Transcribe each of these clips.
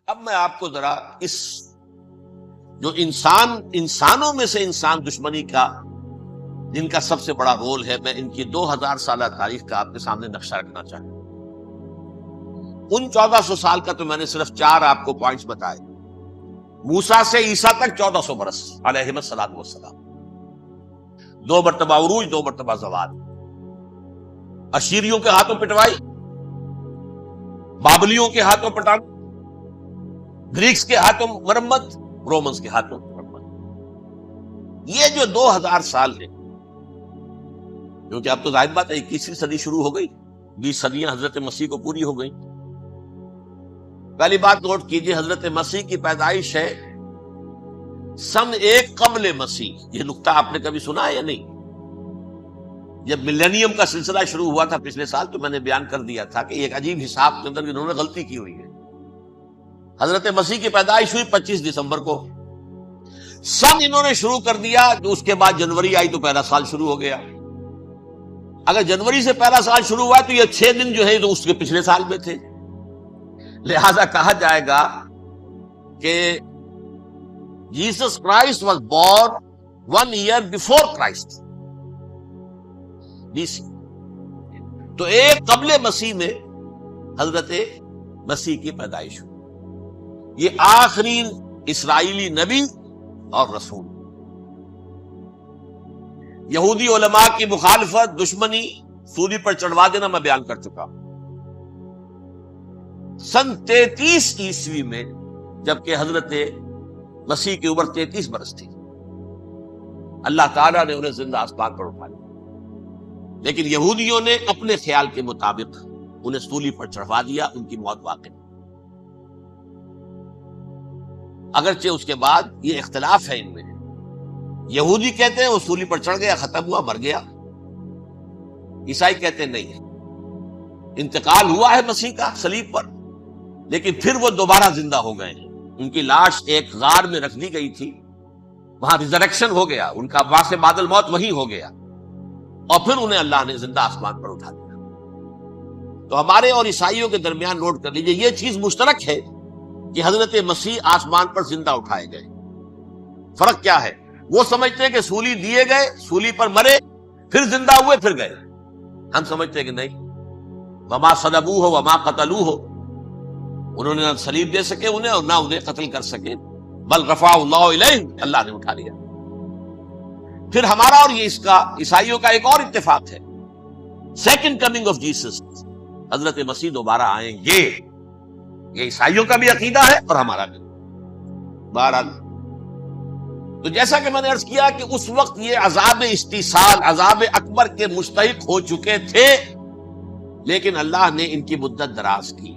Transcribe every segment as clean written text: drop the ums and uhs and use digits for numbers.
اب میں آپ کو ذرا اس جو انسانوں میں سے انسان دشمنی کا جن کا سب سے بڑا رول ہے، میں ان کی 2000 سالہ تاریخ کا آپ کے سامنے نقشہ رکھنا چاہتا ہوں۔ ان 1400 سال کا تو میں نے صرف 4 آپ کو پوائنٹس بتائے۔ موسیٰ سے عیسیٰ تک 1400 برس علیہ الصلوۃ والسلام، 2 مرتبہ عروج، 2 مرتبہ زوال، اشیریوں کے ہاتھوں پٹوائی، بابلیوں کے ہاتھوں پٹانا، گریکس کے ہاتھوں مرمت، رومنز کے ہاتھوں مرمت۔ یہ جو 2000 سال ہے، کیونکہ اب تو ظاہر بات ہے 21ویں صدی شروع ہو گئی، 20 صدیاں حضرت مسیح کو پوری ہو گئی۔ پہلی بات نوٹ کیجئے، حضرت مسیح کی پیدائش ہے سن 1 قبل مسیح۔ یہ نقطہ آپ نے کبھی سنا ہے یا نہیں؟ جب ملینیم کا سلسلہ شروع ہوا تھا پچھلے سال، تو میں نے بیان کر دیا تھا کہ ایک عجیب حساب کے اندر انہوں نے غلطی کی ہوئی ہے۔ حضرت مسیح کی پیدائش ہوئی 25 دسمبر کو، سن انہوں نے شروع کر دیا، جو اس کے بعد جنوری آئی تو پہلا سال شروع ہو گیا۔ اگر جنوری سے پہلا سال شروع ہوا تو یہ 6 دن جو ہے تو اس کے پچھلے سال میں تھے، لہذا کہا جائے گا کہ Jesus Christ was born 1 year before Christ, تو 1 قبل مسیح میں حضرت مسیح کی پیدائش ہوئی۔ یہ آخری اسرائیلی نبی اور رسول۔ یہودی علماء کی مخالفت، دشمنی، سولی پر چڑھوا دینا میں بیان کر چکا ہوں۔ سن 33 عیسوی میں، جبکہ حضرت مسیح کی عمر 33 برس تھی، اللہ تعالیٰ نے انہیں زندہ آسمان پر اٹھا لیا، لیکن یہودیوں نے اپنے خیال کے مطابق انہیں سولی پر چڑھوا دیا، ان کی موت واقع۔ اگرچہ اس کے بعد یہ اختلاف ہے ان میں، یہودی کہتے ہیں وہ سولی پر چڑھ گیا، ختم ہوا، مر گیا، عیسائی کہتے ہیں نہیں، انتقال ہوا ہے مسیح کا صلیب پر، لیکن پھر وہ دوبارہ زندہ ہو گئے ہیں۔ ان کی لاش ایک غار میں رکھ دی گئی تھی، وہاں ریزریکشن ہو گیا، ان کا باعث بعد الموت وہی ہو گیا، اور پھر انہیں اللہ نے زندہ آسمان پر اٹھا دیا۔ تو ہمارے اور عیسائیوں کے درمیان نوٹ کر لیجئے، یہ چیز مشترک ہے کہ حضرت مسیح آسمان پر زندہ اٹھائے گئے۔ فرق کیا ہے؟ وہ سمجھتے ہیں کہ سولی دیے گئے، سولی پر مرے، پھر زندہ ہوئے، پھر گئے۔ ہم سمجھتے ہیں کہ نہیں، وما صلبوہ وما قتلوہ، انہوں نے نہ صلیب دے سکے انہیں اور نہ انہیں قتل کر سکے، بل رفعہ اللہ الیہ، اللہ نے اٹھا لیا۔ پھر ہمارا اور یہ اس کا عیسائیوں کا ایک اور اتفاق ہے، سیکنڈ کمنگ آف جیسس، حضرت مسیح دوبارہ آئیں گے۔ یہ عیسائیوں کا بھی عقیدہ ہے اور ہمارا بھی۔ بہرحال تو جیسا کہ میں نے عرض کیا کہ اس وقت یہ عذاب استیصال، عذاب اکبر کے مستحق ہو چکے تھے، لیکن اللہ نے ان کی مدت دراز کی،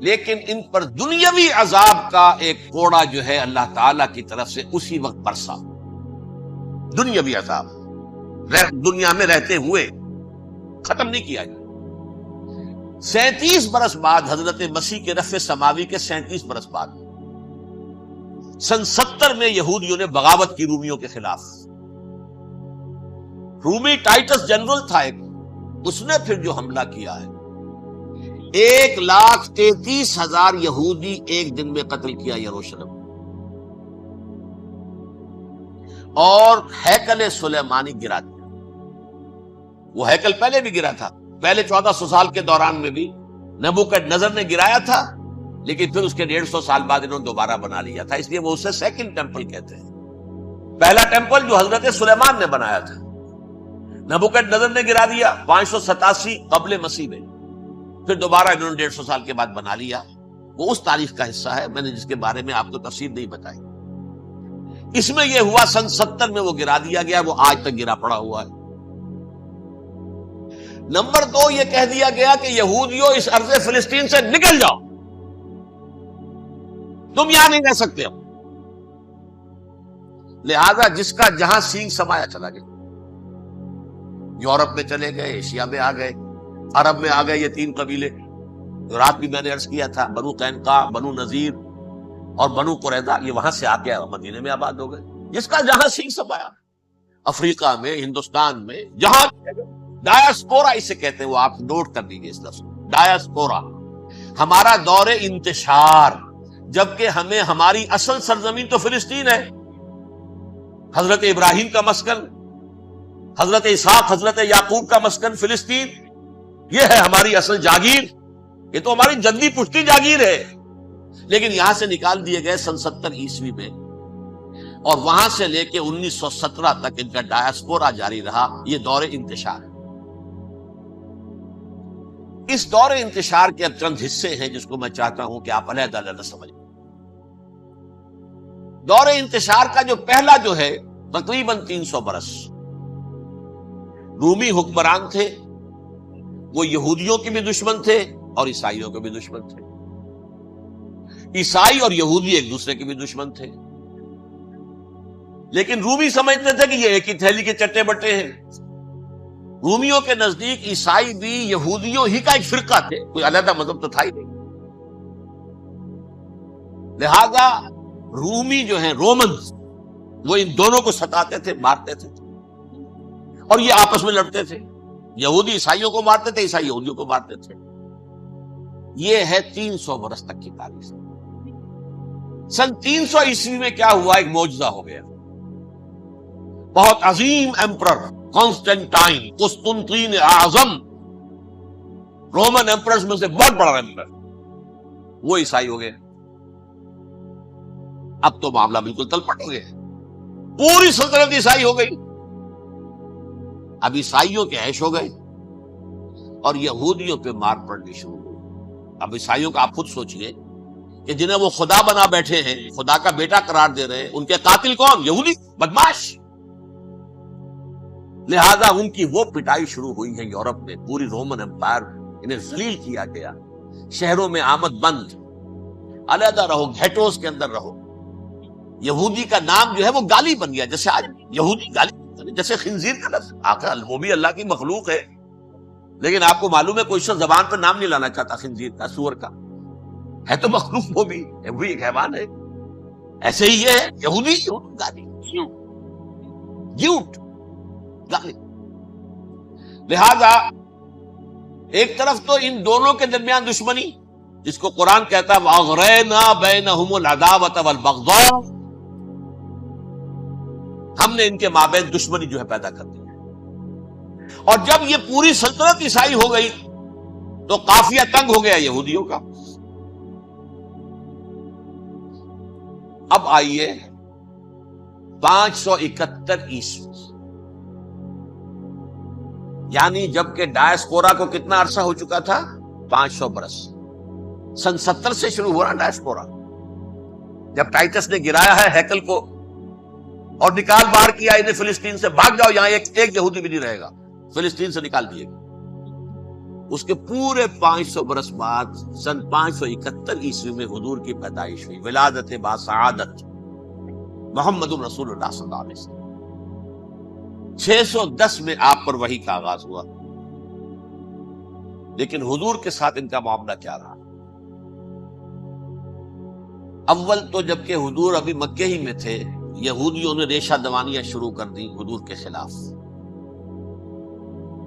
لیکن ان پر دنیاوی عذاب کا ایک کوڑا جو ہے اللہ تعالی کی طرف سے اسی وقت برسا۔ دنیاوی عذاب دنیا میں رہتے ہوئے ختم نہیں کیا جائے۔ 37 برس بعد، حضرت مسیح کے رفع سماوی کے 37 برس بعد، سن 70 میں یہودیوں نے بغاوت کی رومیوں کے خلاف۔ رومی ٹائٹس جنرل تھا ایک، اس نے پھر جو حملہ کیا ہے، 1,33,000 یہودی ایک دن میں قتل کیا یروشلم، اور ہیکل سلیمانی گرا دیا۔ وہ ہیکل پہلے بھی گرا تھا، پہلے 1400 سال کے دوران میں بھی نبوکڈنیزر نے گرایا تھا، لیکن پھر اس کے 150 سال بعد انہوں نے دوبارہ بنا لیا تھا، اس لیے وہ اسے سیکنڈ ٹیمپل کہتے ہیں۔ پہلا ٹیمپل جو حضرت سلیمان نے بنایا تھا، نبوکڈنیزر نے گرا دیا 587 قبل مسیح میں، پھر دوبارہ انہوں نے 150 سال کے بعد بنا لیا۔ وہ اس تاریخ کا حصہ ہے، میں نے جس کے بارے میں آپ کو تفصیل نہیں بتائی۔ اس میں یہ ہوا سن 70 میں وہ گرا دیا گیا، وہ آج تک گرا پڑا ہوا ہے۔ نمبر 2، یہ کہہ دیا گیا کہ یہودیوں اس ارض فلسطین سے نکل جاؤ، تم یہاں نہیں رہ سکتے ہو۔ لہذا جس کا جہاں سینگ سمایا چلا گیا، یورپ میں چلے گئے، ایشیا میں آ گئے، عرب میں آ گئے، یہ 3 قبیلے جو رات بھی میں نے عرض کیا تھا، بنو قینقاع، بنو نذیر اور بنو قریظہ، یہ وہاں سے آ کے مدینے میں آباد ہو گئے۔ جس کا جہاں سینگ سمایا، افریقہ میں، ہندوستان میں، جہاں ڈایاسپورا اسے کہتے ہیں، وہ آپ نوٹ کر لیجیے اس لفظ ڈایاسپورا، ہمارا دور انتشار، جبکہ ہمیں ہماری اصل سرزمین تو فلسطین ہے، حضرت ابراہیم کا مسکن، حضرت اسحاق حضرت یعقوب کا مسکن فلسطین، یہ ہے ہماری اصل جاگیر، یہ تو ہماری جدی پشتی جاگیر ہے، لیکن یہاں سے نکال دیے گئے سن 70 عیسوی میں، اور وہاں سے لے کے 1917 تک ان کا ڈایاسپورا جاری رہا۔ یہ دور انتشار ہے۔ اس دور انتشار کے اب چند حصے ہیں جس کو میں چاہتا ہوں کہ آپ علیحدہ علیحدہ سمجھیں۔ دور انتشار کا جو پہلا جو ہے تقریباً 300 برس، رومی حکمران تھے، وہ یہودیوں کے بھی دشمن تھے اور عیسائیوں کے بھی دشمن تھے۔ عیسائی اور یہودی ایک دوسرے کے بھی دشمن تھے، لیکن رومی سمجھتے تھے کہ یہ ایک ہی تھیلی کے چٹے بٹے ہیں۔ رومیوں کے نزدیک عیسائی بھی یہودیوں ہی کا ایک فرقہ تھے، کوئی علیحدہ مذہب تو تھا ہی نہیں۔ لہذا رومی جو ہیں رومنز، وہ ان دونوں کو ستاتے تھے، مارتے تھے، اور یہ آپس میں لڑتے تھے۔ یہودی عیسائیوں کو مارتے تھے، عیسائی یہودیوں کو مارتے تھے۔ یہ ہے 300 برس تک کی تاریخ۔ سن 300 عیسوی میں کیا ہوا؟ ایک معجزہ ہو گیا۔ بہت عظیم ایمپرر کانسٹینٹائن، قسطنطین اعظم، رومن ایمپررز میں سے بہت بڑا ایمپرر، وہ عیسائی ہو گئے۔ اب تو معاملہ بالکل تلپٹ ہو گیا، پوری سلطنت عیسائی ہو گئی۔ اب عیسائیوں کے عیش ہو گئے اور یہودیوں پہ مار پڑنی شروع ہوئی۔ اب عیسائیوں کا آپ خود سوچئے کہ جنہیں وہ خدا بنا بیٹھے ہیں، خدا کا بیٹا قرار دے رہے ہیں، ان کے قاتل کون؟ یہودی بدماش۔ لہذا ان کی وہ پٹائی شروع ہوئی ہے یورپ میں، پوری رومن امپائر، انہیں ذلیل کیا گیا، شہروں میں آمد بند، علیحدہ رہو، گھیٹوز کے اندر رہو۔ یہودی کا نام جو ہے وہ گالی بن گیا، جیسے آج یہودی گالی، جیسے خنزیر کا لفظ، آخر وہ بھی اللہ کی مخلوق ہے، لیکن آپ کو معلوم ہے کوئی شخص زبان پر نام نہیں لانا چاہتا خنزیر کا، سور کا، ہے تو مخلوق، وہ بھی ایک حیوان ہے۔ ایسے ہی یہ ہے یہودی گالی، گیوٹ گالی۔ لہذا ایک طرف تو ان دونوں کے درمیان دشمنی، جس کو قرآن کہتا ہے وَأَغْرَيْنَا بَيْنَهُمُ الْعَدَاوَةَ وَالْبَغْضَاءَ، ہم نے ان کے مابین دشمنی جو ہے پیدا کر دی ہے۔ اور جب یہ پوری سلطنت عیسائی ہو گئی تو قافیہ تنگ ہو گیا یہودیوں کا۔ اب آئیے 571 عیسوی، یعنی جبکہ ڈایاسپورا کو کتنا عرصہ ہو چکا تھا؟ 500 برس۔ سن 70 سے شروع ہو رہا ڈایاسپورا، جب ٹائٹس نے گرایا ہے ہیکل کو اور نکال باہر کیا انہیں فلسطین سے، بھاگ جاؤ، یہاں ایک یہودی بھی نہیں رہے گا، فلسطین سے نکال دیے گئے۔ اس کے پورے 500 برس بعد سن 571 عیسوی میں حضور کی پیدائش ہوئی، ولادت با سعادت محمد رسول اللہ صلی اللہ علیہ وسلم۔ 610 میں آپ پر وحی کا آغاز ہوا، لیکن حضور کے ساتھ ان کا معاملہ کیا رہا؟ اول تو جبکہ حضور ابھی مکے ہی میں تھے، یہودیوں نے ریشہ دوانیاں شروع کر دی حضور کے خلاف۔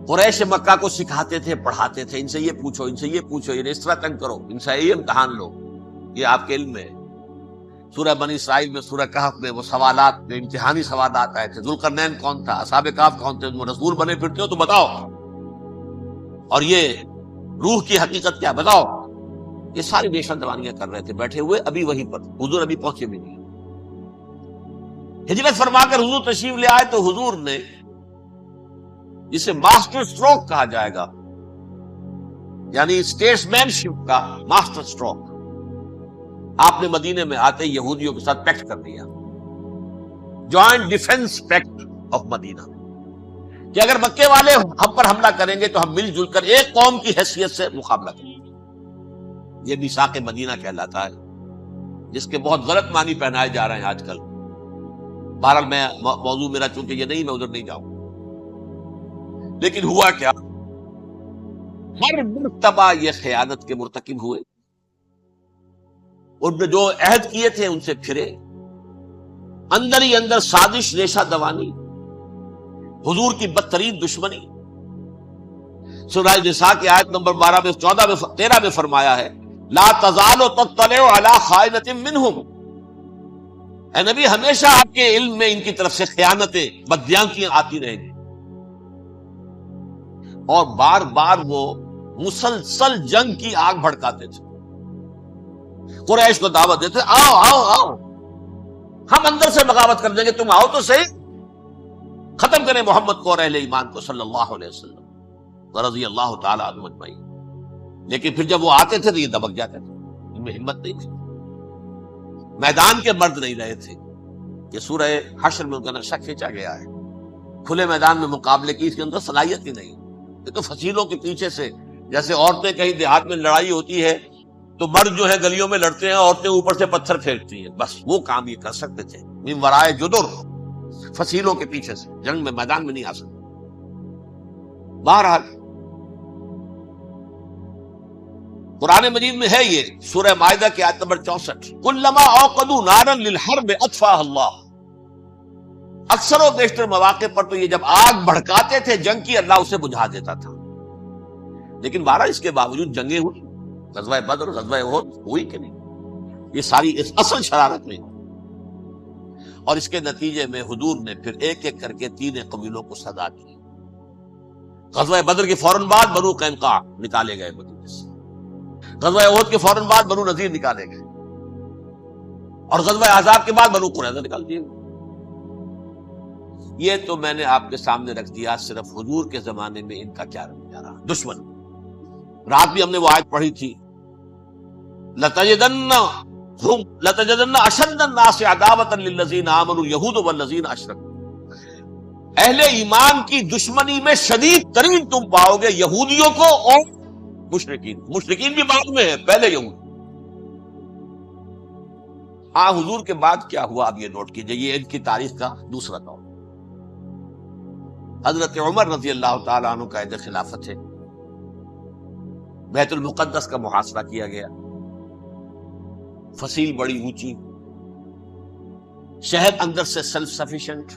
قریش مکہ کو سکھاتے تھے، پڑھاتے تھے، ان سے یہ پوچھو، ان سے یہ پوچھو، انہیں اس طرح تنگ کرو، ان سے یہ امتحان لو، یہ آپ کے علم میں ہے۔ سورہ بنی اسرائیل میں، سورہ کہف میں وہ سوالات میں امتحانی سوالات آئے تھے، ذوالقرنین کون تھا، اصحاب کہف کون تھے، تم رسول بنے پھرتے ہو تو بتاؤ، اور یہ روح کی حقیقت کیا بتاؤ۔ یہ ساری ریشہ دوانیاں کر رہے تھے بیٹھے ہوئے، ابھی وہیں پر حضور ابھی پہنچے بھی نہیں۔ ہجرت فرما کر حضور تشریف لے آئے تو حضور نے، جسے ماسٹر سٹروک کہا جائے گا، یعنی اسٹیٹس مین شپ کا ماسٹر سٹروک، آپ نے مدینے میں آتے یہودیوں کے ساتھ پیکٹ کر دیا، جوائنٹ ڈیفنس پیکٹ آف مدینہ، کہ اگر مکے والے ہم پر حملہ کریں گے تو ہم مل جل کر ایک قوم کی حیثیت سے مقابلہ کریں گے۔ یہ میثاق مدینہ کہلاتا ہے، جس کے بہت غلط معنی پہنائے جا رہے ہیں آج کل۔ بہرحال میں موضوع میرا چونکہ یہ نہیں، میں ادھر نہیں جاؤں، لیکن ہوا کیا؟ ہر مرتبہ یہ خیانت کے مرتکب ہوئے، ان نے جو عہد کیے تھے ان سے پھرے، اندر ہی اندر سازش، ریشہ دوانی، حضور کی بدترین دشمنی۔ سورہ نساء کی آیت نمبر 12 میں 14 میں 13 میں فرمایا ہے لا تزال تطلع علی خائنۃ منہم، اے نبی ہمیشہ آپ کے علم میں ان کی طرف سے خیانتیں، بدیانتیاں آتی رہیں گی. اور بار بار وہ مسلسل جنگ کی آگ بھڑکاتے تھے. قریش کو دعوت دیتے، آؤ آؤ آؤ، ہم اندر سے بغاوت کر دیں گے، تم آؤ تو صحیح، ختم کریں محمد کو اور اہل ایمان کو صلی اللہ علیہ وسلم رضی اللہ تعالی عنہ اجمعین. لیکن پھر جب وہ آتے تھے تو یہ دبک جاتے تھے، ان میں ہمت نہیں تھی، میدان کے مرد نہیں رہے تھے. یہ سورہ حشر میں ان کا نقشہ کھینچا گیا ہے. کھلے میدان میں مقابلے کی اس کے اندر صلاحیت ہی نہیں. یہ تو فصیلوں کے پیچھے سے، جیسے عورتیں کہیں دیہات میں لڑائی ہوتی ہے تو مرد جو ہے گلیوں میں لڑتے ہیں، عورتیں اوپر سے پتھر پھینکتی ہیں، بس وہ کام یہ کر سکتے تھے. من ورائے جدر، فصیلوں کے پیچھے سے، جنگ میں میدان میں نہیں آ سکتے. بہرحال قرآن مجید میں ہے یہ سورہ مائدہ کی آیت نمبر 64، کلما اوقدوا نارا للحرب اطفاها اللہ. اکثر و بیشتر مواقع پر تو یہ جب آگ بھڑکاتے تھے جنگ کی، اللہ اسے بجھا دیتا تھا. لیکن بارہ اس کے باوجود جنگیں ہوئی، غزوہ بدر، غزوہ احد ہوئی کہ نہیں؟ یہ ساری اس اصل شرارت میں. اور اس کے نتیجے میں حضور نے پھر ایک ایک کر کے 3 قبیلوں کو سزا کی. غزوہ بدر کے فوراً بعد بنو قینقاع نکالے گئے مدینے سے، غزوہ احد کے فوراً بعد بنو نذیر نکالے گئے، اور غزوہ احزاب کے بعد بنو قریظہ نکال دیے گئے. یہ تو میں نے آپ کے سامنے رکھ دیا صرف حضور کے زمانے میں ان کا کیا رویہ رہا. دشمن، رات بھی ہم نے وہ آیت پڑھی تھی، لَتَجِدَنَّ أَشَدَّ النَّاسِ عَدَاوَةً لِلَّذِينَ آمَنُوا الْيَهُودُ وَالَّذِينَ أَشْرَكُوا. اہل ایمان کی دشمنی میں شدید ترین تم پاؤ گے یہودیوں کو اور مشرکین بھی بعد میں ہے، پہلے یہود. ہاں حضور کے بعد کیا ہوا اب یہ نوٹ کیجئے، یہ ان کی تاریخ کا دوسرا دور. حضرت عمر رضی اللہ تعالیٰ عنہ کا عہد خلافت ہے. بیت المقدس کا محاصرہ کیا گیا، فصیل بڑی اونچی، شہر اندر سے سیلف سفیشینٹ،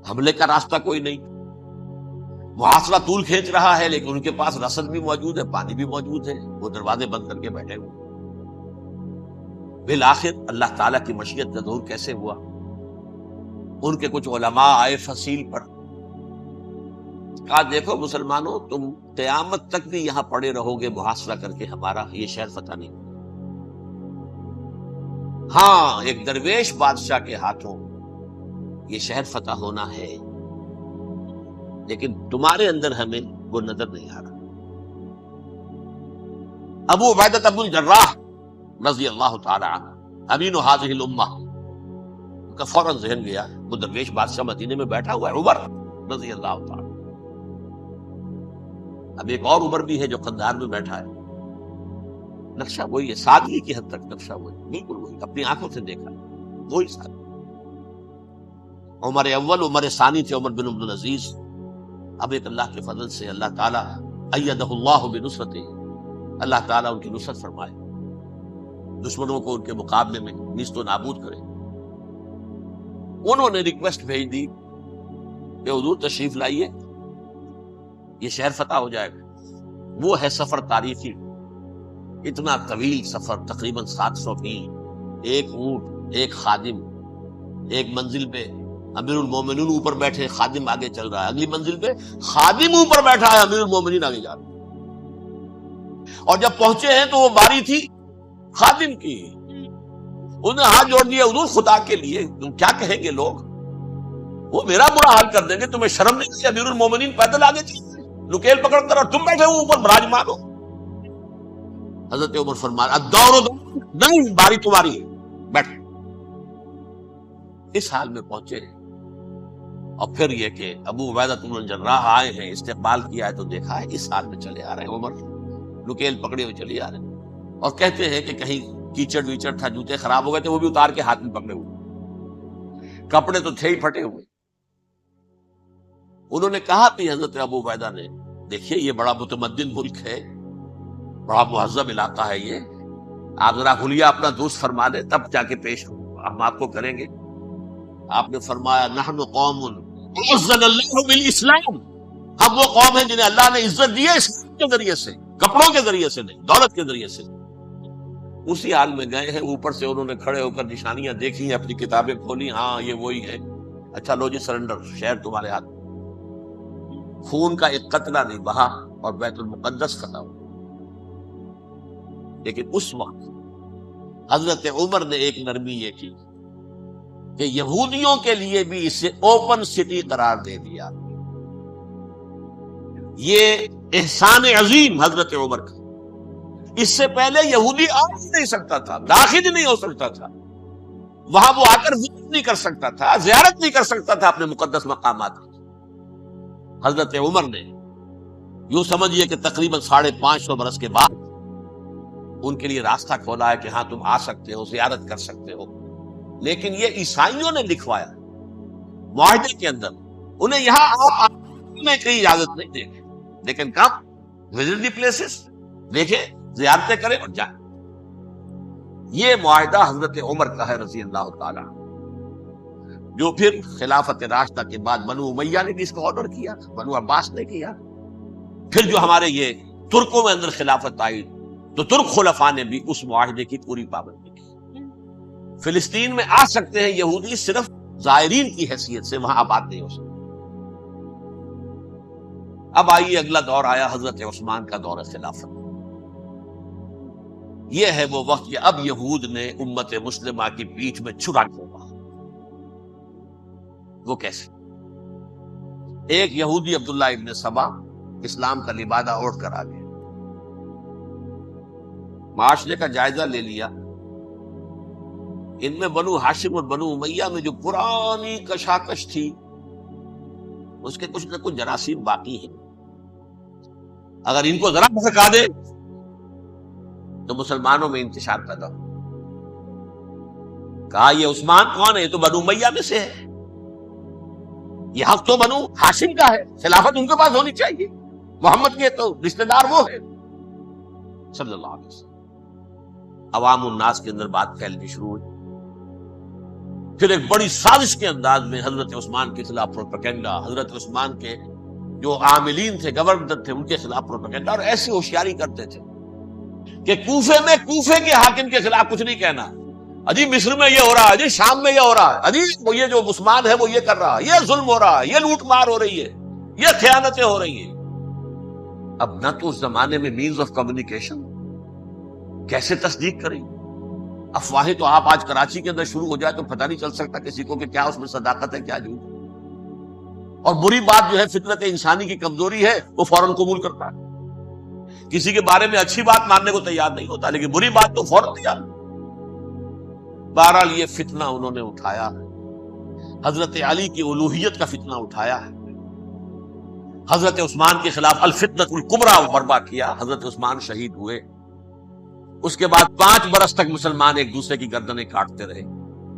حملے کا راستہ کوئی نہیں، محاصرہ طول کھینچ رہا ہے، لیکن ان کے پاس رسد بھی موجود ہے، پانی بھی موجود ہے، وہ دروازے بند کر کے بیٹھے ہوئے. بالآخر اللہ تعالیٰ کی مشیت کا ظہور کیسے ہوا؟ ان کے کچھ علماء آئے فصیل پر، کہا دیکھو مسلمانوں، تم قیامت تک بھی یہاں پڑے رہو گے محاصرہ کر کے، ہمارا یہ شہر فتح نہیں. ہاں ایک درویش بادشاہ کے ہاتھوں یہ شہر فتح ہونا ہے، لیکن تمہارے اندر ہمیں وہ نظر نہیں آ رہا. ابو عبیدہ بن الجراح رضی اللہ تعالی عنہ، امین هذه الامہ، کا فوراً ذہن گیا وہ درویش بادشاہ مدینے میں بیٹھا ہوا ہے، عمر رضی اللہ تعالی. اب ایک اور عمر بھی ہے جو قندھار میں بیٹھا ہے. نقشہ وہی ہے، سادگی کی حد تک نقشہ وہی، بالکل وہی، اپنی آنکھوں سے دیکھا وہی سادگی. عمر اول، عمر ثانی تھے عمر بن عبد العزیز. اب ایک اللہ کے فضل سے اللہ تعالیٰ ایدہ اللہ بنصرتہ، اللہ تعالیٰ ان کی نصرت فرمائے، دشمنوں کو ان کے مقابلے میں نیست و نابود کرے. انہوں نے ریکویسٹ بھیج دی کہ حضور تشریف لائیے، یہ شہر فتح ہو جائے گا. وہ ہے سفر تاریخی، اتنا طویل سفر، تقریباً 700 میل، ایک اونٹ، ایک خادم، ایک منزل پہ امیر المومنین اوپر بیٹھے، خادم آگے چل رہا ہے، اگلی منزل پہ خادم اوپر بیٹھا ہے، امیر المومنین آگے جا رہا ہے. اور جب پہنچے ہیں تو وہ باری تھی خادم کی. انہوں نے ہاتھ جوڑ دیا، حضور خدا کے لیے تم کیا کہیں گے لوگ، وہ میرا برا حال کر دیں گے، تمہیں شرم نہیں کہ امیر المومنین پیدل آگے چل نکیل پکڑ کر، اور تم بیٹھے ہو اوپر براجمان ہو. حضرت عمر فرمایا الدور نہیں، باری تمہاری ہے، بیٹھ. اس حال میں پہنچے. اور پھر یہ کہ ابو عبیدہ بن الجراح آئے ہیں، استقبال کیا ہے تو دیکھا ہے اس حال میں چلے آ رہے ہیں. عمر نکیل پکڑے ہوئے چلے آ رہے ہیں، اور کہتے ہیں کہ کہیں کیچڑ ویچڑ تھا، جوتے خراب ہو گئے تھے، وہ بھی اتار کے ہاتھ میں پکڑے ہوئے، کپڑے تو تھے ہی پھٹے ہوئے. انہوں نے کہا بھی حضرت ابو عبیدہ نے، دیکھیے یہ بڑا متمدن ملک ہے، بڑا مہذب علاقہ ہے، یہ آپ ذرا حلیہ اپنا دوست فرما لیں تب جا کے پیش ہو، ہم آپ کو کریں گے. آپ نے فرمایا نحن قوم اعزنا اللہ بالاسلام، ہم وہ قوم ہیں جنہیں اللہ نے عزت دی ہے اسلام کے ذریعے سے. کپڑوں کے ذریعے سے نہیں، دولت کے ذریعے سے نہیں۔ اسی حال میں گئے ہیں، اوپر سے انہوں نے کھڑے ہو کر نشانیاں دیکھی ہیں، اپنی کتابیں کھولی، ہاں یہ وہی ہے، اچھا لو جی سرنڈر، شہر تمہارے ہاتھ۔ خون کا ایک قطرہ نہیں بہا اور بیت المقدس فتح ہوا۔ لیکن اس وقت حضرت عمر نے ایک نرمی یہ کی کہ یہودیوں کے لیے بھی اسے اوپن سٹی قرار دے دیا۔ یہ احسان عظیم حضرت عمر کا۔ اس سے پہلے یہودی آ ہی نہیں سکتا تھا، داخل ہی نہیں ہو سکتا تھا، وہاں وہ آ کر وزٹ نہیں کر سکتا تھا، زیارت نہیں کر سکتا تھا اپنے مقدس مقامات کی۔ حضرت عمر نے یوں سمجھیے کہ تقریباً 550 برس کے بعد ان کے لیے راستہ کھولا ہے کہ ہاں تم آ سکتے ہو، زیارت کر سکتے ہو۔ لیکن یہ عیسائیوں نے لکھوایا معاہدے کے اندر، انہیں یہاں آنے کی اجازت نہیں دے گی، لیکن کم وزٹ دی پلیسز، دیکھیں زیارتیں کریں اور جائیں۔ یہ معاہدہ حضرت عمر کا ہے رضی اللہ تعالیٰ، جو پھر خلافت راشدہ کے بعد بنو امیہ نے بھی اس کو آرڈر کیا، بنو عباس نے کیا۔ پھر جو ہمارے یہ ترکوں میں اندر خلافت آئی تو ترک خلفاء نے بھی اس معاہدے کی پوری پابندی کی۔ فلسطین میں آ سکتے ہیں یہودی، صرف زائرین کی حیثیت سے، وہاں آباد نہیں ہو سکتے۔ اب آئیے اگلا دور آیا حضرت عثمان کا دور خلافت۔ یہ ہے وہ وقت کہ اب یہود نے امت مسلمہ کی پیٹھ میں چھرا کھولا۔ وہ کیسے؟ ایک یہودی عبداللہ ابن سبا اسلام کا لبادہ اوڑھ کر آ گیا، معاشرے کا جائزہ لے لیا، ان میں بنو ہاشم اور بنو امیہ میں جو پرانی کشاکش تھی اس کے کچھ نہ کچھ جراثیم باقی ہیں، اگر ان کو ذرا بھڑکا دے تو مسلمانوں میں انتشار پیدا ہو۔ کہا یہ عثمان کون ہے؟ یہ تو بنو امیہ میں سے ہے، یہ حق تو بنو ہاشم کا ہے، خلافت ان کے پاس ہونی چاہیے، محمد کے تو رشتہ دار وہ ہے صلی اللہ علیہ وسلم۔ عوام الناس کے اندر بات پھیلنی شروع ہوئی۔ پھر ایک بڑی سازش کے انداز میں حضرت عثمان کے خلاف پروپیگنڈا، حضرت عثمان کے جو عاملین تھے، گورنر تھے، ان کے خلاف پروپیگنڈا، اور ایسی ہوشیاری کرتے تھے کہ کوفے میں کوفے کے حاکم کے خلاف کچھ نہیں کہنا، اجی مصر میں یہ ہو رہا ہے، اجی شام میں یہ ہو رہا ہے، اجی یہ جو عثمان ہے وہ یہ کر رہا ہے، یہ ظلم ہو رہا ہے، یہ لوٹ مار ہو رہی ہے، یہ خیانتیں ہو رہی ہیں۔ اب نہ تو اس زمانے میں مینز آف کمیونیکیشن، کیسے تصدیق کریں؟ افواہیں تو آپ آج کراچی کے اندر شروع ہو جائے تو پتہ نہیں چل سکتا کسی کو کہ کیا اس میں صداقت ہے کیا جھوٹ۔ اور بری بات جو ہے فطرت انسانی کی کمزوری ہے، وہ فوراً قبول کرتا ہے، کسی کے بارے میں اچھی بات ماننے کو تیار نہیں ہوتا، لیکن بری بات تو فوراً تیار۔ بہرحال یہ فتنہ انہوں نے اٹھایا، حضرت علی کی الوہیت کا فتنہ اٹھایا، حضرت عثمان کے خلاف الفتنۃ الکبریٰ برپا کیا، حضرت عثمان شہید ہوئے۔ اس کے بعد 5 برس تک مسلمان ایک دوسرے کی گردنیں کاٹتے رہے،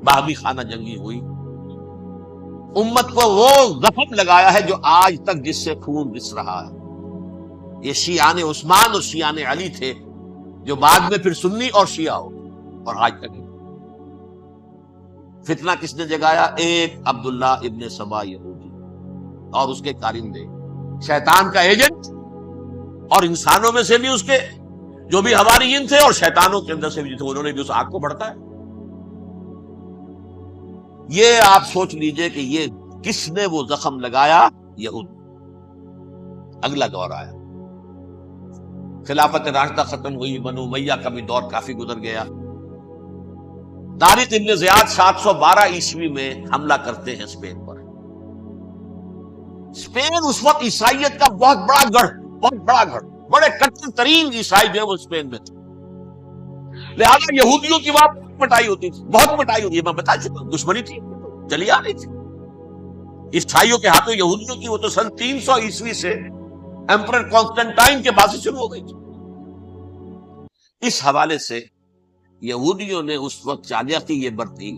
باہمی خانہ جنگی ہوئی، امت کو وہ زخم لگایا ہے جو آج تک جس سے خون رس رہا ہے۔ یہ شیعان عثمان اور شیعان علی تھے جو بعد میں پھر سنی اور شیعہ ہو، اور آج تک فتنہ کس نے جگایا؟ ایک عبداللہ ابن سبا یہودی اور اس کے کارندے، شیطان کا ایجنٹ، اور انسانوں میں سے بھی اس کے جو بھی حواریین تھے اور شیطانوں کے اندر سے بھی تھے، انہوں نے بھی اس آگ کو بھڑکایا۔ یہ آپ سوچ لیجئے کہ یہ کس نے وہ زخم لگایا؟ یہود۔ اگلا دور آیا، خلافت راشدہ ختم ہوئی، بنو امیہ کا بھی دور کافی گزر گیا۔ طارق ابن زیاد 712 عیسوی میں حملہ کرتے ہیں اسپین پر۔ اسپین اس وقت عیسائیت کا بہت بڑا گڑھ، بڑے کٹر ترین عیسائی جو ہے وہ اسپین میں تھے، لہذا یہودیوں کی وہاں پٹائی ہوتی تھی، بہت پٹائی ہوتی ہے، میں بتا چکا ہوں، دشمنی تھی چلی آ رہی تھی عیسائیوں کے ہاتھوں یہودیوں کی۔ وہ تو سن 300 عیسوی سے ایمپرر کانسٹنٹائن کے بعد سے شروع ہو گئی تھی۔ اس حوالے سے یہودیوں نے اس وقت چالاکی یہ برتی،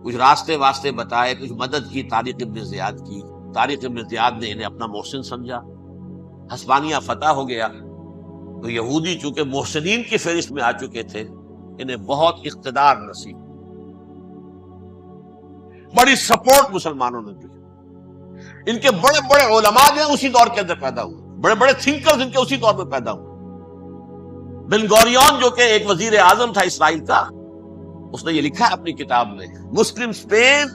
کچھ راستے واسطے بتائے، کچھ مدد کی طارق ابن زیاد کی۔ طارق ابن زیاد نے انہیں اپنا محسن سمجھا، ہسپانیہ فتح ہو گیا تو یہودی چونکہ محسنین کی فہرست میں آ چکے تھے، انہیں بہت اقتدار نصیب، بڑی سپورٹ مسلمانوں نے دی۔ ان کے بڑے بڑے علماء جو ہیں اسی دور کے اندر پیدا ہوئے، بڑے بڑے تھنکرز ان کے اسی دور میں پیدا ہوئے۔ بن گوریون جو کہ ایک وزیر اعظم تھا اسرائیل کا، اس نے یہ لکھا ہے اپنی کتاب میں، Muslim Spain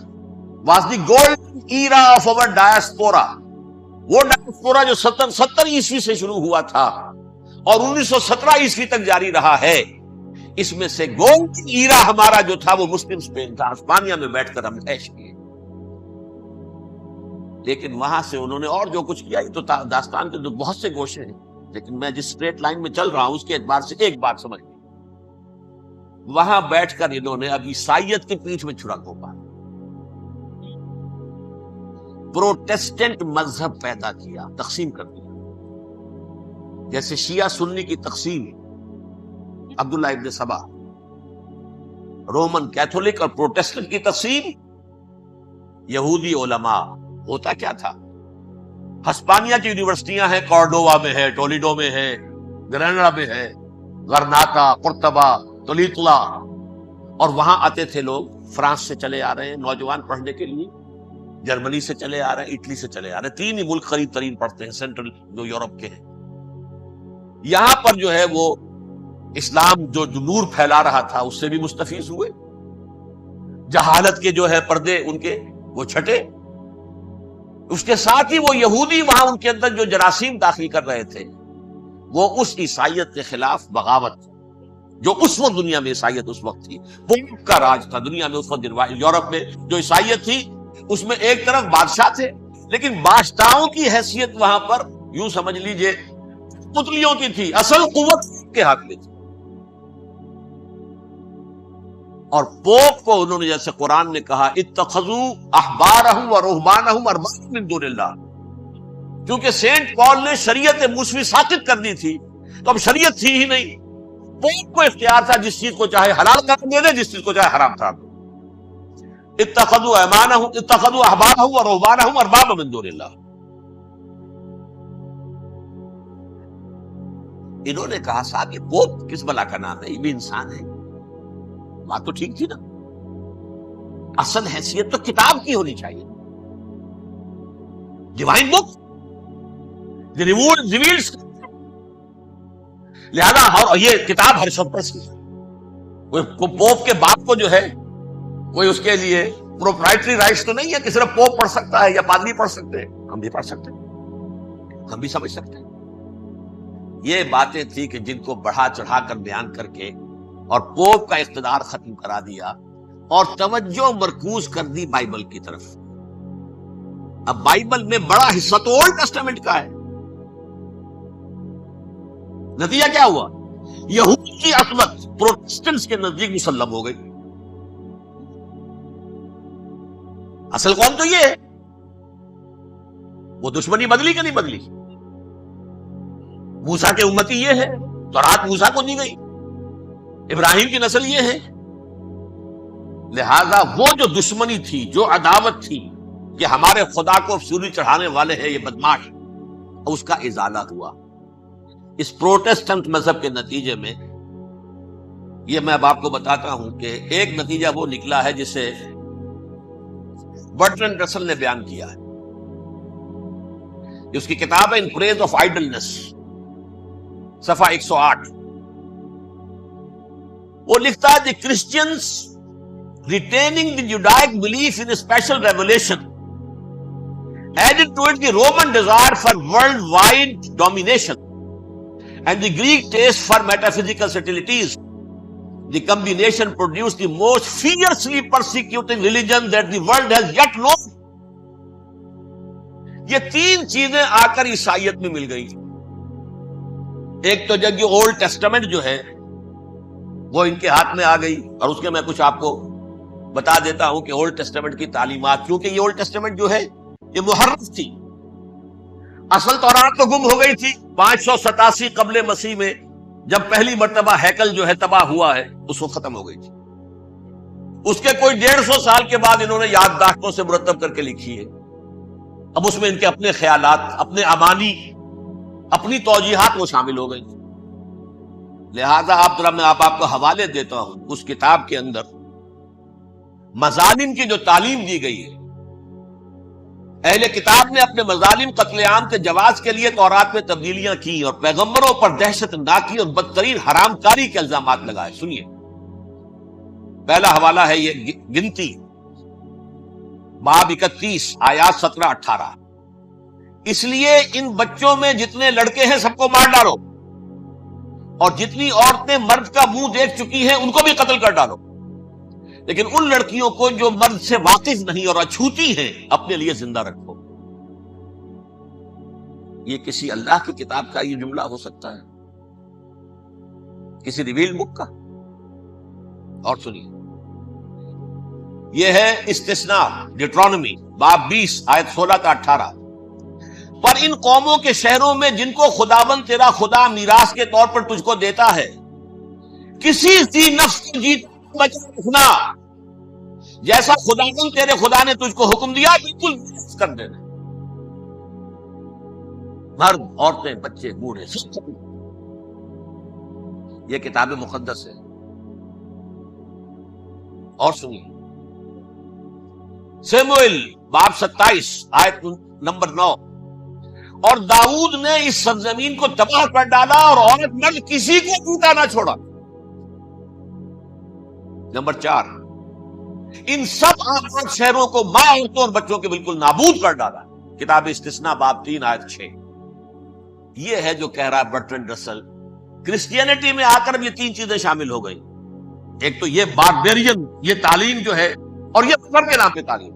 was the golden era of our diaspora. وہ ڈائسپورا جو 70 عیسوی سے شروع ہوا تھا اور 1917 عیسوی تک جاری رہا ہے، اس میں سے گولڈن ایرا ہمارا جو تھا وہ مسلم اسپین تھا. ہسپانیہ میں بیٹھ کر ہم عیش کیے، لیکن وہاں سے انہوں نے اور جو کچھ کیا، یہ تو داستان کے بہت سے گوشے ہیں، لیکن میں جس اسٹریٹ لائن میں چل رہا ہوں اس کے اعتبار سے ایک بات سمجھ لیں، وہاں بیٹھ کر انہوں نے اب عیسائیت کی پیٹھ میں چھڑا گھونپا، پروٹیسٹنٹ مذہب پیدا کیا، تقسیم کر دیا. جیسے شیعہ سنی کی تقسیم، عبداللہ ابن سبا، رومن کیتھولک اور پروٹیسٹنٹ کی تقسیم، یہودی علماء. ہوتا کیا تھا، ہسپانیہ کی یونیورسٹیاں ہیں، کارڈووا میں ہے، ٹولیڈو میں ہے، گریناڈا میں ہے، غرناطہ، قرطبہ، تولیتلا، اور وہاں آتے تھے لوگ. فرانس سے چلے آ رہے ہیں نوجوان پڑھنے کے لیے، جرمنی سے چلے آ رہے ہیں، اٹلی سے چلے آ رہے ہیں. 3 ہی ملک قریب ترین پڑھتے ہیں سینٹرل جو یورپ کے ہیں. یہاں پر جو ہے وہ اسلام جو نور پھیلا رہا تھا اس سے بھی مستفیض ہوئے. جہالت کے جو ہے پردے ان کے وہ چھٹے. اس کے ساتھ ہی وہ یہودی وہاں ان کے اندر جو جراثیم داخل کر رہے تھے وہ اس عیسائیت کے خلاف بغاوت، جو اس وقت دنیا میں عیسائیت اس وقت تھی، پوپ کا راج تھا دنیا میں اس وقت. یورپ میں جو عیسائیت تھی اس میں ایک طرف بادشاہ تھے، لیکن بادشاہوں کی حیثیت وہاں پر یوں سمجھ لیجئے پتلیوں کی تھی، اصل قوت کے ہاتھ میں تھی. اور پوپ کو انہوں نے جیسے قرآن نے کہا اتخذوا احبارهم ورهبانهم اربابا من دون اللہ، کیونکہ سینٹ پال نے شریعت موسوی ساقط کر دی تھی تو اب شریعت تھی ہی نہیں. پوپ کو اختیار تھا جس چیز کو چاہے حلال قرار دے دے، جس چیز کو چاہے حرام قرار دے. اتخذوا احبارهم ورهبانهم اربابا من دون اللہ. انہوں نے کہا صاحب یہ پوپ کس بلا کا نام ہے، یہ بھی انسان ہے. بات تو ٹھیک تھی نا، اصل حیثیت تو کتاب کی ہونی چاہیے، ڈیوائن بک، لہذا یہ کتاب ہر شخص پڑھ سکتا. پوپ کے باپ کو جو ہے کوئی اس کے لیے پروپرائٹری رائٹس تو نہیں ہے کہ صرف پوپ پڑھ سکتا ہے یا پادری پڑھ سکتے ہیں. ہم بھی پڑھ سکتے ہیں، ہم بھی سمجھ سکتے ہیں. یہ باتیں تھی کہ جن کو بڑھا چڑھا کر بیان کر کے اور پوپ کا اقتدار ختم کرا دیا اور توجہ مرکوز کر دی بائبل کی طرف. اب بائبل میں بڑا حصہ تو اولڈ ٹیسٹامنٹ کا ہے. نتیجہ کیا ہوا، یہود کی عصمت پروٹسٹنٹس کے نزدیک مسلم ہو گئی. اصل قوم تو یہ ہے، وہ دشمنی بدلی کہ نہیں بدلی. موسیٰ کے امتی یہ ہے، تورات موسیٰ کو دی گئی، ابراہیم کی نسل یہ ہے. لہذا وہ جو دشمنی تھی، جو عداوت تھی کہ ہمارے خدا کو سولی چڑھانے والے ہیں یہ بدماش، اس کا ازالہ ہوا اس پروٹسٹنٹ مذہب کے نتیجے میں. یہ میں اب آپ کو بتاتا ہوں کہ ایک نتیجہ وہ نکلا ہے جسے برٹرنڈ رسل نے بیان کیا ہے. اس کی کتاب ہے ان پریز آف آئیڈلنس، صفحہ 108. وہ لکھتا ہے the Christians retaining the Judaic belief in special revelation added to it the Roman desire for worldwide domination and the Greek taste for metaphysical subtleties. The combination produced the most fiercely persecuting religion that the world has yet known. یہ 3 چیزیں آ کر عیسائیت میں مل گئی. ایک تو جب یہ اولڈ ٹیسٹامنٹ جو ہے وہ ان کے ہاتھ میں آ گئی، اور اس کے میں کچھ آپ کو بتا دیتا ہوں کہ اولڈ ٹیسٹامنٹ کی تعلیمات، کیونکہ یہ اولڈ ٹیسٹامنٹ جو ہے یہ محرف تھی. اصل تورات تو گم ہو گئی تھی 587 قبل مسیح میں، جب پہلی مرتبہ ہیکل جو ہے تباہ ہوا ہے، اس وقت ختم ہو گئی تھی. اس کے کوئی 150 سال کے بعد انہوں نے یادداشتوں سے مرتب کر کے لکھی ہے. اب اس میں ان کے اپنے خیالات، اپنے امانی، اپنی توجیحات وہ شامل ہو گئی. لہذا میں آپ کو حوالے دیتا ہوں اس کتاب کے اندر مضامین کی جو تعلیم دی گئی ہے، اہل کتاب نے اپنے مظالم قتل عام کے جواز کے لیے تورات میں تبدیلیاں کی اور پیغمبروں پر دہشت ناکی اور بدترین حرام کاری کے الزامات لگائے. سنیے، پہلا حوالہ ہے یہ گنتی باب 31 آیات 17-18. اس لیے ان بچوں میں جتنے لڑکے ہیں سب کو مار ڈالو، اور جتنی عورتیں مرد کا منہ دیکھ چکی ہیں ان کو بھی قتل کر ڈالو، لیکن ان لڑکیوں کو جو مرد سے واقف نہیں اور اچھوتی ہیں اپنے لیے زندہ رکھو. یہ کسی اللہ کی کتاب کا یہ جملہ ہو سکتا ہے؟ کسی ریویل بک کا؟ اور سنیے، یہ ہے استثناء ڈیٹرانومی باب 20 آیت 16-18. پر ان قوموں کے شہروں میں جن کو خداوند تیرا خدا میراث کے طور پر تجھ کو دیتا ہے، کسی ذی نفس کو جیت بچا رکھنا، جیسا خداوند تیرے خدا نے تجھ کو حکم دیا بالکل کر دینا. مرد، عورتیں، بچے، بوڑھے سب. یہ کتاب مقدس ہے. اور سنیے، سیموئیل باب 27 آیت نمبر 9. اور داؤد نے اس سرزمین کو تباہ کر ڈالا اور عورت مرد کسی کو ٹوٹا نہ چھوڑا. نمبر 4، ان سب آباد شہروں کو ماں، عورتوں اور بچوں کے بالکل نابود کر ڈالا. کتاب استثناء باب 3 آیت 6. یہ ہے جو کہہ رہا ہے برٹرنڈ رسل، کرسچینٹی میں آ کر یہ تین چیزیں شامل ہو گئی. ایک تو یہ باربیرین یہ تعلیم جو ہے، اور یہ مذہب کے نام پہ تعلیم،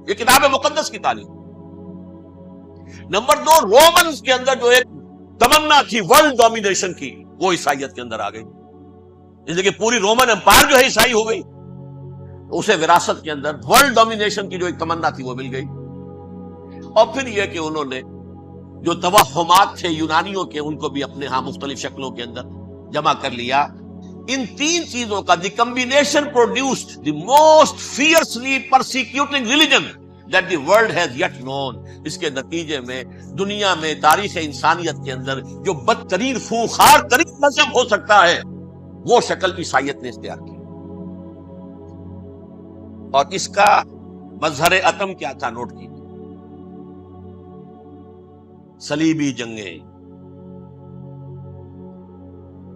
یہ کتاب مقدس کی تعلیم. نمبر 2، رومنز کے اندر جو ایک تمنا تھی ورلڈ ڈومینیشن کی، وہ عیسائیت کے اندر آ گئی. اس لیے کہ پوری رومن امپائر جو ہے عیسائی ہو گئی، اسے وراثت کے اندر ورلڈ ڈومینیشن کی جو ایک تمنا تھی وہ مل گئی. اور پھر یہ کہ انہوں نے جو توہمات تھے یونانیوں کے، ان کو بھی اپنے ہاں مختلف شکلوں کے اندر جمع کر لیا. ان تین چیزوں کا the combination produced the most fiercely persecuting religion that the world has yet known. اس کے نتیجے میں دنیا میں تاریخ انسانیت کے اندر جو بدترین خونخوار ترین مذہب ہو سکتا ہے وہ شکل عیسائیت نے اختیار کی. اور اس کا مظہر عتم کیا تھا؟ نوٹ کیجیے، صلیبی جنگیں.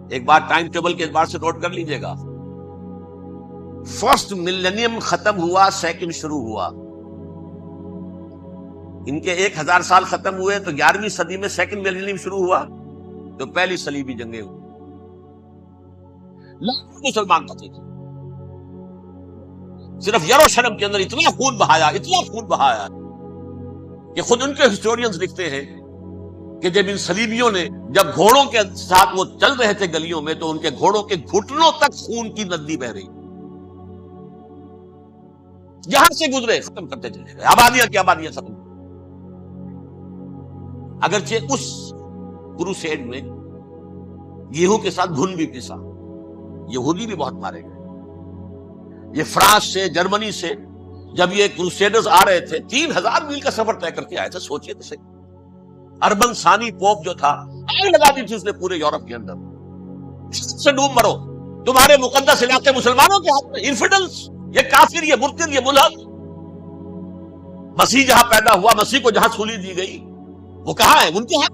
ایک بار ٹائم ٹیبل کے اعتبار سے نوٹ کر لیجئے گا. فرسٹ ملینیم ختم ہوا، سیکنڈ شروع ہوا. ان کے 1000 سال ختم ہوئے تو 11ویں صدی میں سیکنڈ ملینیم شروع ہوا، تو پہلی صلیبی جنگیں ہوئی. لاکھوں مسلمان قتل تھے. صرف یروشلم کے اندر اتنا خون بہایا کہ خود ان کے ہسٹورینز لکھتے ہیں کہ جب ان صلیبیوں نے جب گھوڑوں کے ساتھ وہ چل رہے تھے گلیوں میں، تو ان کے گھوڑوں کے گھٹنوں تک خون کی ندی بہ رہی. جہاں سے گزرے ختم کرتے چلے، آبادیاں کی آبادیاں ختم. اگرچہ اس کروسیڈ میں گیہوں کے ساتھ گھن بھی پسا، یہودی بھی بہت مارے گئے. یہ فرانس سے، جرمنی سے جب یہ کروسیڈرز آ رہے تھے، 3000 میل کا سفر طے کر کے آئے تھے. سوچئے تو صحیح، اربن ثانی پوپ جو تھا، آگ لگا دی تھی اس نے پورے یورپ کے اندر. سے ڈوب مرو، تمہارے مقدس علاقے مسلمانوں کے ہاتھ میں. انفیڈلز، یہ کافر، یہ مرتد، یہ ملحد. مسیح جہاں پیدا ہوا، مسیح کو جہاں سولی دی گئی، وہ کہاں ہے؟ ان کے ہاتھ.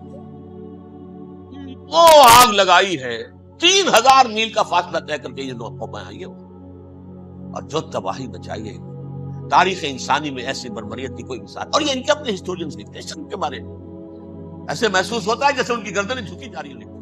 وہ آگ لگائی ہے، 3000 میل کا فاصلہ طے کر کے یہ قومیں آئی ہے، اور جو تباہی مچائی ہے. تاریخ انسانی میں ایسی بربریت کی کوئی مثال. اور یہ ان کے اپنے ہسٹورینز لکھتے ہیں کے بارے میں. ایسے محسوس ہوتا ہے جیسے ان کی گردنیں جھکی جا رہی ہیں.